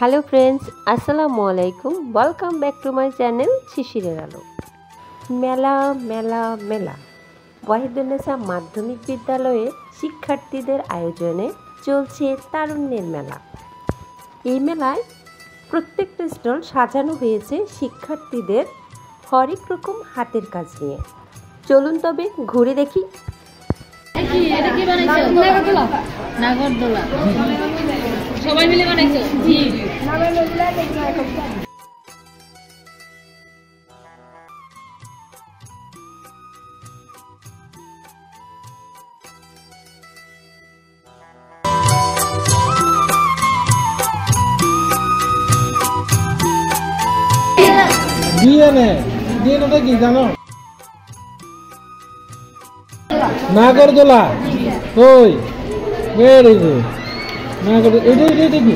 Hello friends, আসসালামু আলাইকুম। Welcome back to my channel শিশিরের আলো। মেলা মেলা মেলা ওয়াহিদুন্নেসা মাধ্যমিক বিদ্যালয়ে শিক্ষার্থীদের আয়োজনে চলছে তারুণ্যের মেলা। এই মেলায় প্রত্যেকটা স্টল সাজানো হয়েছে শিক্ষার্থীদের হরেক রকম হাতের কাজ নিয়ে। চলুন তবে ঘুরে দেখি। নাগরদোলা সবাই মিলে বানাইছো? জি। ডিএনএটা কি জানো? নাগরদোলা। ওই ভেরি গুড। নাগরদোলা এটা কি?